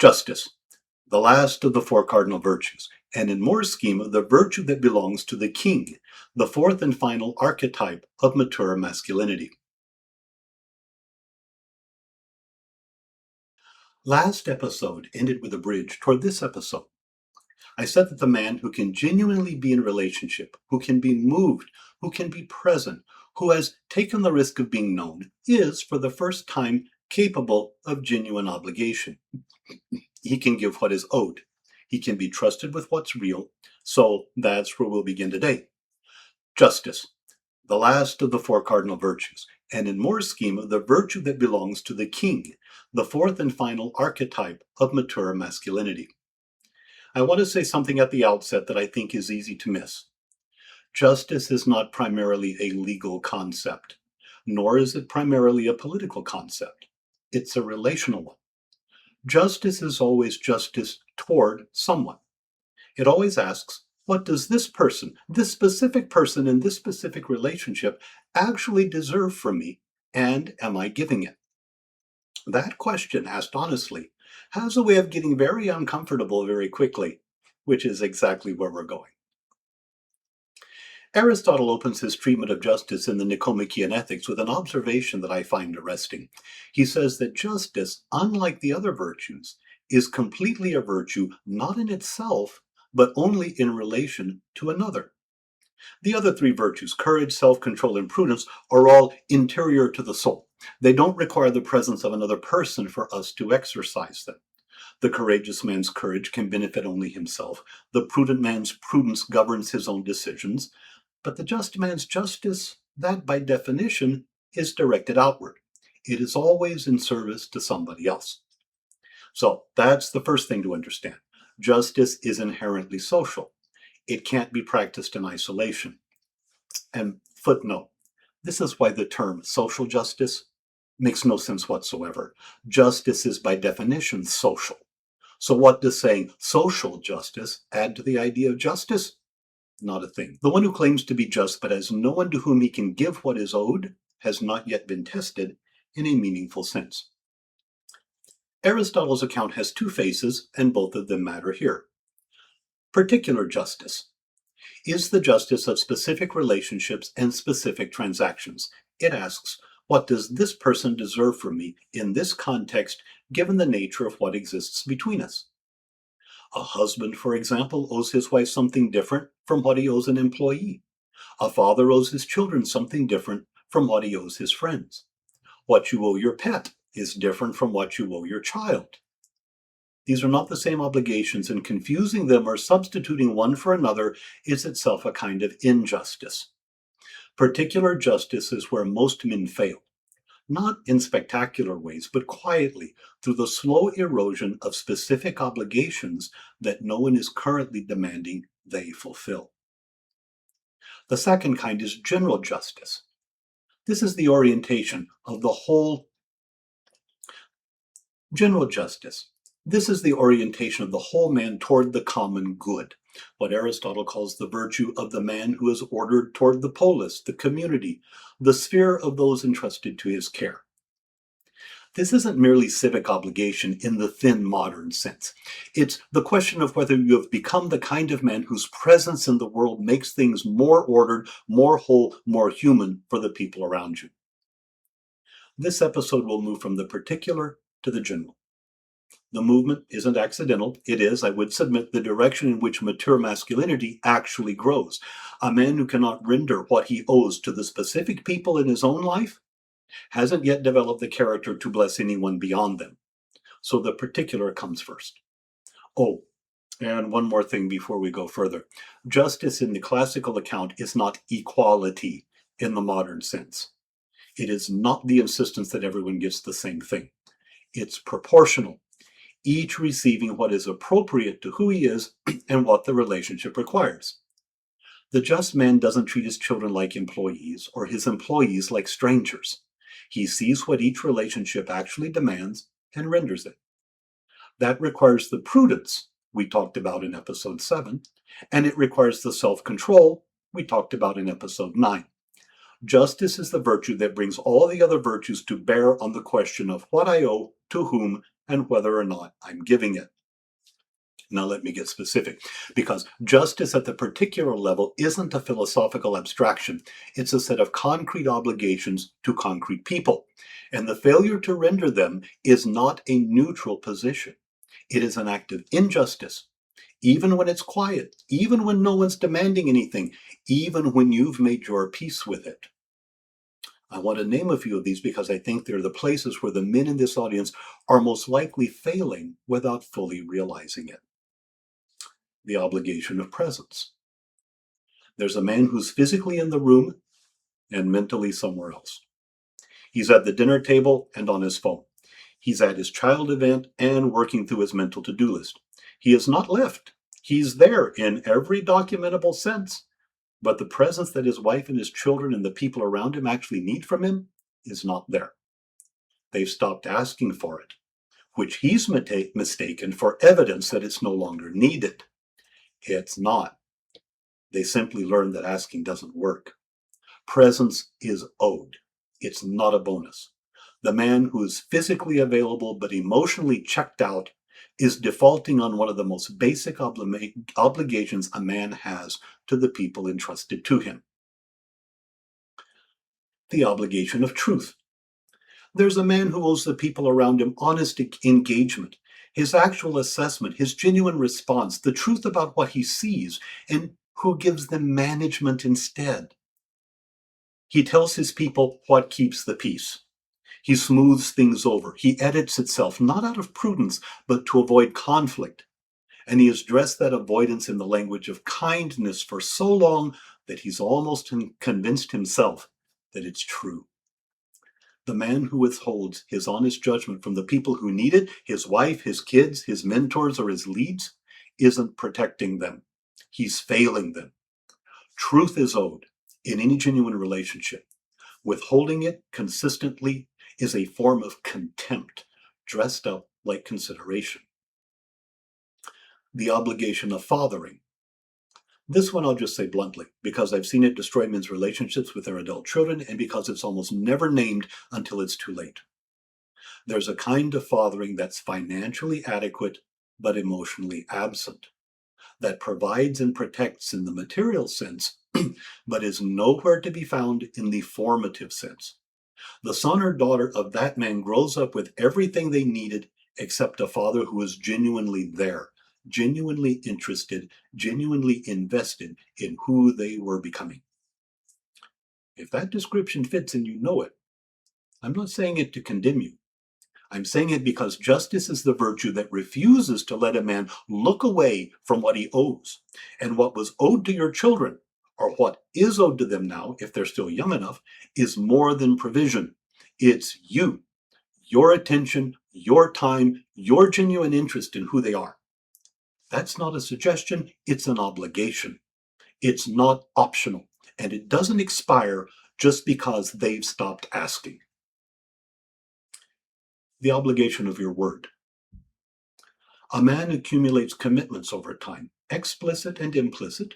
Justice, the last of the four cardinal virtues, and in Moore's schema, the virtue that belongs to the king, the fourth and final archetype of mature masculinity. Last episode ended with a bridge toward this episode. I said that the man who can genuinely be in relationship, who can be moved, who can be present, who has taken the risk of being known, is, for the first time, capable of genuine obligation. He can give what is owed. He can be trusted with what's real. So that's where we'll begin today. Justice, the last of the four cardinal virtues, and in Moore's schema, the virtue that belongs to the king, the fourth and final archetype of mature masculinity. I want to say something at the outset that I think is easy to miss. Justice is not primarily a legal concept, nor is it primarily a political concept. It's a relational one. Justice is always justice toward someone. It always asks, what does this person, this specific person in this specific relationship, actually deserve from me, and am I giving it? That question, asked honestly, has a way of getting very uncomfortable very quickly, which is exactly where we're going. Aristotle opens his treatment of justice in the Nicomachean Ethics with an observation that I find arresting. He says that justice, unlike the other virtues, is completely a virtue not in itself, but only in relation to another. The other three virtues, courage, self-control, and prudence, are all interior to the soul. They don't require the presence of another person for us to exercise them. The courageous man's courage can benefit only himself. The prudent man's prudence governs his own decisions. But the just man's justice, that by definition, is directed outward. It is always in service to somebody else. So that's the first thing to understand. Justice is inherently social. It can't be practiced in isolation. And footnote, this is why the term social justice makes no sense whatsoever. Justice is by definition social. So what does saying social justice add to the idea of justice? Not a thing. The one who claims to be just but has no one to whom he can give what is owed has not yet been tested in a meaningful sense. Aristotle's account has two faces, and both of them matter here. Particular justice is the justice of specific relationships and specific transactions. It asks, what does this person deserve from me in this context, given the nature of what exists between us? A husband, for example, owes his wife something different from what he owes an employee. A father owes his children something different from what he owes his friends. What you owe your pet is different from what you owe your child. These are not the same obligations, and confusing them or substituting one for another is itself a kind of injustice. Particular justice is where most men fail. Not in spectacular ways, but quietly, through the slow erosion of specific obligations that no one is currently demanding they fulfill. The second kind is general justice. This is the orientation of the whole general justice. This is the orientation of the whole man toward the common good, what Aristotle calls the virtue of the man who is ordered toward the polis, the community, the sphere of those entrusted to his care. This isn't merely civic obligation in the thin modern sense. It's the question of whether you have become the kind of man whose presence in the world makes things more ordered, more whole, more human for the people around you. This episode will move from the particular to the general. The movement isn't accidental. It is, I would submit, the direction in which mature masculinity actually grows. A man who cannot render what he owes to the specific people in his own life hasn't yet developed the character to bless anyone beyond them. So the particular comes first. Oh, and one more thing before we go further. Justice in the classical account is not equality in the modern sense. It is not the insistence that everyone gets the same thing. It's proportional, each receiving what is appropriate to who he is and what the relationship requires. The just man doesn't treat his children like employees or his employees like strangers. He sees what each relationship actually demands and renders it. That requires the prudence we talked about in episode 7, and it requires the self-control we talked about in episode 9. Justice is the virtue that brings all the other virtues to bear on the question of what I owe, to whom, and whether or not I'm giving it. Now let me get specific, because justice at the particular level isn't a philosophical abstraction. It's a set of concrete obligations to concrete people, and the failure to render them is not a neutral position. It is an act of injustice, even when it's quiet, even when no one's demanding anything, even when you've made your peace with it. I want to name a few of these because I think they're the places where the men in this audience are most likely failing without fully realizing it. The obligation of presence. There's a man who's physically in the room and mentally somewhere else. He's at the dinner table and on his phone. He's at his child event and working through his mental to-do list. He is not left. He's there in every documentable sense, but the presence that his wife and his children and the people around him actually need from him is not there. They've stopped asking for it, which he's mistaken for evidence that it's no longer needed. It's not. They simply learned that asking doesn't work. Presence is owed. It's not a bonus. The man who is physically available but emotionally checked out is defaulting on one of the most basic obligations a man has to the people entrusted to him. The obligation of truth. There's a man who owes the people around him honest engagement, his actual assessment, his genuine response, the truth about what he sees, and who gives them management instead. He tells his people what keeps the peace. He smooths things over. He edits itself, not out of prudence, but to avoid conflict. And he has dressed that avoidance in the language of kindness for so long that he's almost convinced himself that it's true. The man who withholds his honest judgment from the people who need it, his wife, his kids, his mentors, or his leads, isn't protecting them. He's failing them. Truth is owed in any genuine relationship. Withholding it consistently is a form of contempt, dressed up like consideration. The obligation of fathering. This one I'll just say bluntly, because I've seen it destroy men's relationships with their adult children, and because it's almost never named until it's too late. There's a kind of fathering that's financially adequate, but emotionally absent, that provides and protects in the material sense, but is nowhere to be found in the formative sense. The son or daughter of that man grows up with everything they needed except a father who is genuinely there, genuinely interested, genuinely invested in who they were becoming. If that description fits and you know it, I'm not saying it to condemn you. I'm saying it because justice is the virtue that refuses to let a man look away from what he owes. And what was owed to your children, or what is owed to them now, if they're still young enough, is more than provision. It's you, your attention, your time, your genuine interest in who they are. That's not a suggestion, it's an obligation. It's not optional, and it doesn't expire just because they've stopped asking. The obligation of your word. A man accumulates commitments over time, explicit and implicit,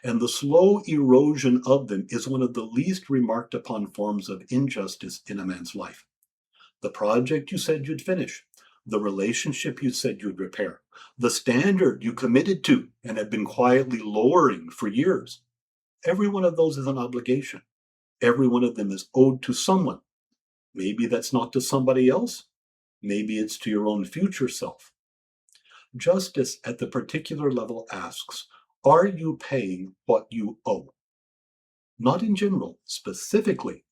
and the slow erosion of them is one of the least remarked upon forms of injustice in a man's life. The project you said you'd finish, the relationship you said you'd repair, the standard you committed to and have been quietly lowering for years. Every one of those is an obligation. Every one of them is owed to someone. Maybe that's not to somebody else. Maybe it's to your own future self. Justice at the particular level asks, are you paying what you owe? Not in general, specifically,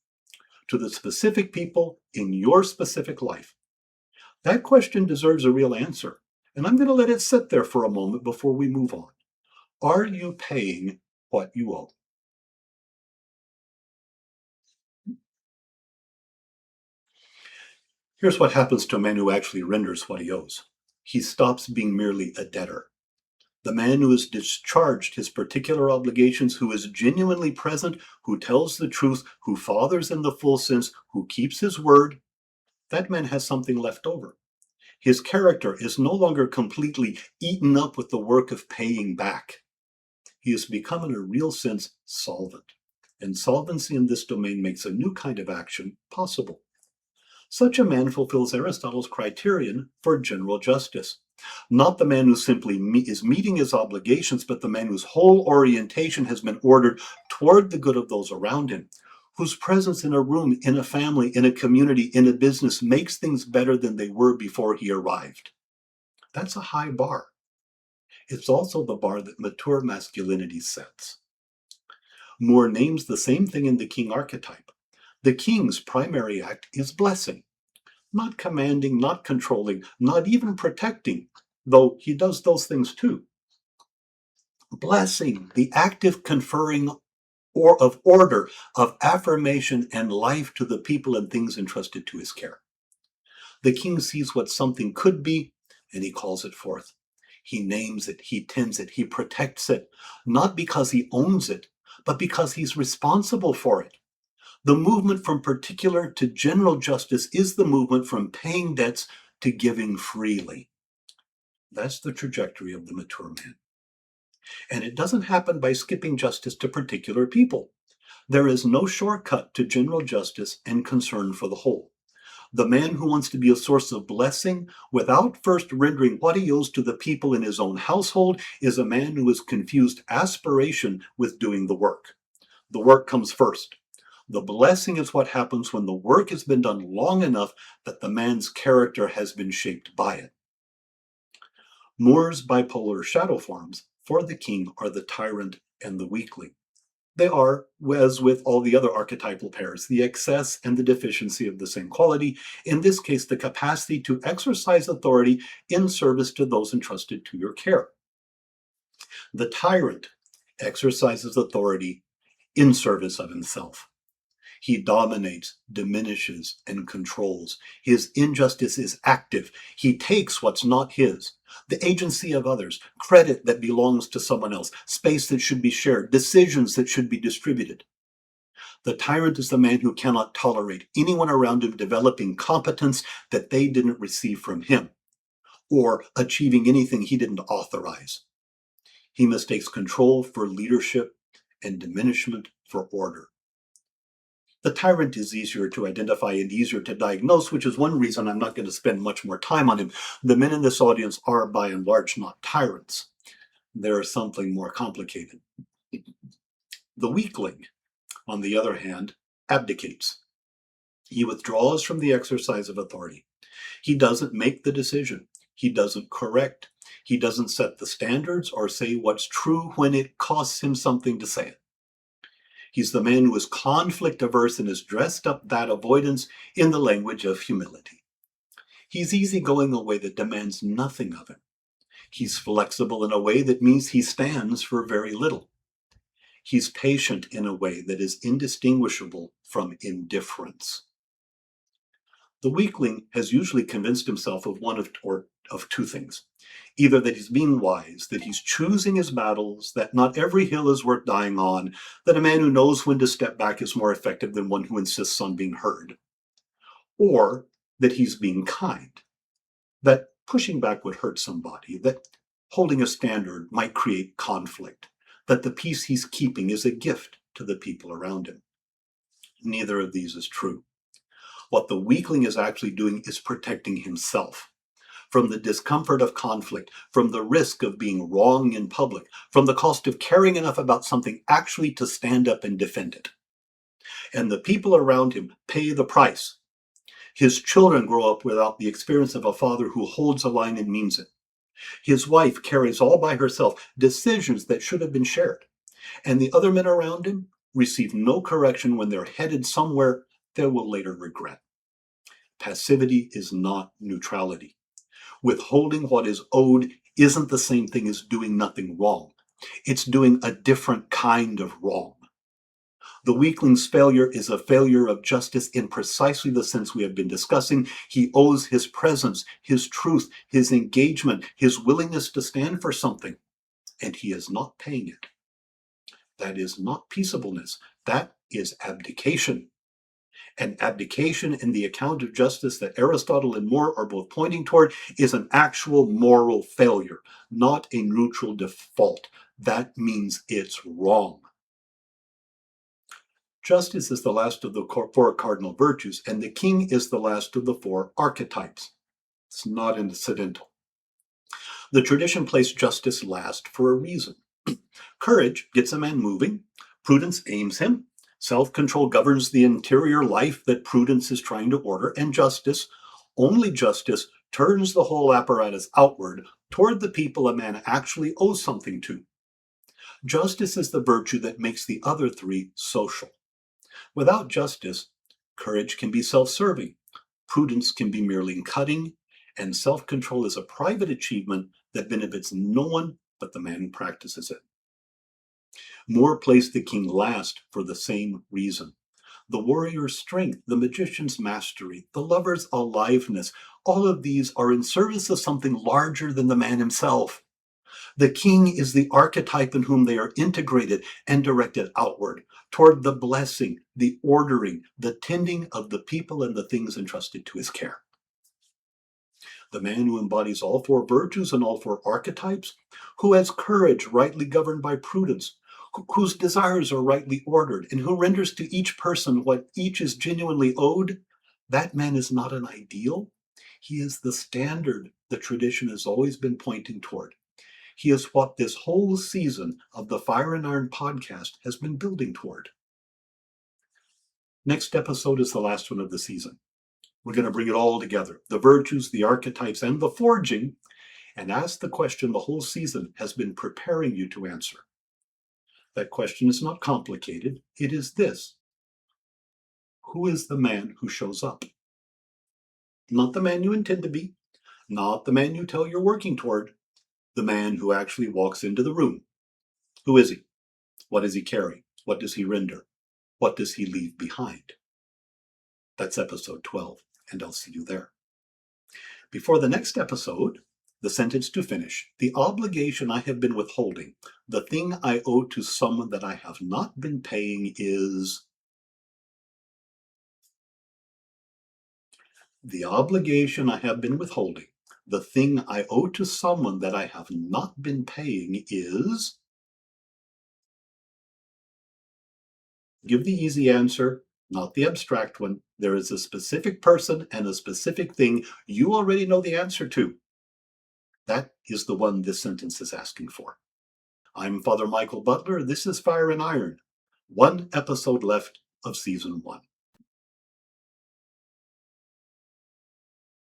to the specific people in your specific life. That question deserves a real answer, and I'm going to let it sit there for a moment before we move on. Are you paying what you owe? Here's what happens to a man who actually renders what he owes. He stops being merely a debtor. The man who has discharged his particular obligations, who is genuinely present, who tells the truth, who fathers in the full sense, who keeps his word, that man has something left over. His character is no longer completely eaten up with the work of paying back. He has become, in a real sense, solvent. And solvency in this domain makes a new kind of action possible. Such a man fulfills Aristotle's criterion for general justice. Not the man who simply is meeting his obligations, but the man whose whole orientation has been ordered toward the good of those around him, whose presence in a room, in a family, in a community, in a business makes things better than they were before he arrived. That's a high bar. It's also the bar that mature masculinity sets. Moore names the same thing in the king archetype. The king's primary act is blessing. Not commanding, not controlling, not even protecting, though he does those things too. Blessing, the active conferring of order, of affirmation and life to the people and things entrusted to his care. The king sees what something could be, and he calls it forth. He names it, he tends it, he protects it, not because he owns it, but because he's responsible for it. The movement from particular to general justice is the movement from paying debts to giving freely. That's the trajectory of the mature man. And it doesn't happen by skipping justice to particular people. There is no shortcut to general justice and concern for the whole. The man who wants to be a source of blessing without first rendering what he owes to the people in his own household is a man who has confused aspiration with doing the work. The work comes first. The blessing is what happens when the work has been done long enough that the man's character has been shaped by it. Moore's bipolar shadow forms for the king are the tyrant and the weakling. They are, as with all the other archetypal pairs, the excess and the deficiency of the same quality, in this case, the capacity to exercise authority in service to those entrusted to your care. The tyrant exercises authority in service of himself. He dominates, diminishes, and controls. His injustice is active. He takes what's not his, the agency of others, credit that belongs to someone else, space that should be shared, decisions that should be distributed. The tyrant is the man who cannot tolerate anyone around him developing competence that they didn't receive from him, or achieving anything he didn't authorize. He mistakes control for leadership and diminishment for order. The tyrant is easier to identify and easier to diagnose, which is one reason I'm not going to spend much more time on him. The men in this audience are, by and large, not tyrants. They're something more complicated. The weakling, on the other hand, abdicates. He withdraws from the exercise of authority. He doesn't make the decision. He doesn't correct. He doesn't set the standards or say what's true when it costs him something to say it. He's the man who is conflict averse and has dressed up that avoidance in the language of humility. He's easygoing in a way that demands nothing of him. He's flexible in a way that means he stands for very little. He's patient in a way that is indistinguishable from indifference. The weakling has usually convinced himself of one of two things. Either that he's being wise, that he's choosing his battles, that not every hill is worth dying on, that a man who knows when to step back is more effective than one who insists on being heard. Or that he's being kind, that pushing back would hurt somebody, that holding a standard might create conflict, that the peace he's keeping is a gift to the people around him. Neither of these is true. What the weakling is actually doing is protecting himself from the discomfort of conflict, from the risk of being wrong in public, from the cost of caring enough about something actually to stand up and defend it. And the people around him pay the price. His children grow up without the experience of a father who holds a line and means it. His wife carries all by herself decisions that should have been shared. And the other men around him receive no correction when they're headed somewhere they will later regret. Passivity is not neutrality. Withholding what is owed isn't the same thing as doing nothing wrong. It's doing a different kind of wrong. The weakling's failure is a failure of justice in precisely the sense we have been discussing. He owes his presence, his truth, his engagement, his willingness to stand for something, and he is not paying it. That is not peaceableness. That is abdication. And abdication in the account of justice that Aristotle and Moore are both pointing toward is an actual moral failure, not a neutral default. That means it's wrong. Justice is the last of the four cardinal virtues, and the king is the last of the four archetypes. It's not incidental. The tradition placed justice last for a reason. Courage gets a man moving, prudence aims him, self-control governs the interior life that prudence is trying to order, and justice, only justice, turns the whole apparatus outward toward the people a man actually owes something to. Justice is the virtue that makes the other three social. Without justice, courage can be self-serving, prudence can be merely cutting, and self-control is a private achievement that benefits no one but the man who practices it. Moore placed the king last for the same reason. The warrior's strength, the magician's mastery, the lover's aliveness, all of these are in service of something larger than the man himself. The king is the archetype in whom they are integrated and directed outward, toward the blessing, the ordering, the tending of the people and the things entrusted to his care. The man who embodies all four virtues and all four archetypes, who has courage rightly governed by prudence, whose desires are rightly ordered, and who renders to each person what each is genuinely owed, that man is not an ideal. He is the standard the tradition has always been pointing toward. He is what this whole season of the Fire and Iron podcast has been building toward. Next episode is the last one of the season. We're going to bring it all together, the virtues, the archetypes, and the forging, and ask the question the whole season has been preparing you to answer. That question is not complicated. It is this: who is the man who shows up? Not the man you intend to be, not the man you tell you're working toward, the man who actually walks into the room. Who is he? What does he carry? What does he render? What does he leave behind? That's episode 12, and I'll see you there. Before the next episode, the sentence to finish: the obligation I have been withholding, the thing I owe to someone that I have not been paying is... The obligation I have been withholding, the thing I owe to someone that I have not been paying is... Give the easy answer, not the abstract one. There is a specific person and a specific thing you already know the answer to. That is the one this sentence is asking for. I'm Father Michael Butler. This is Fire and Iron. One episode left of season 1.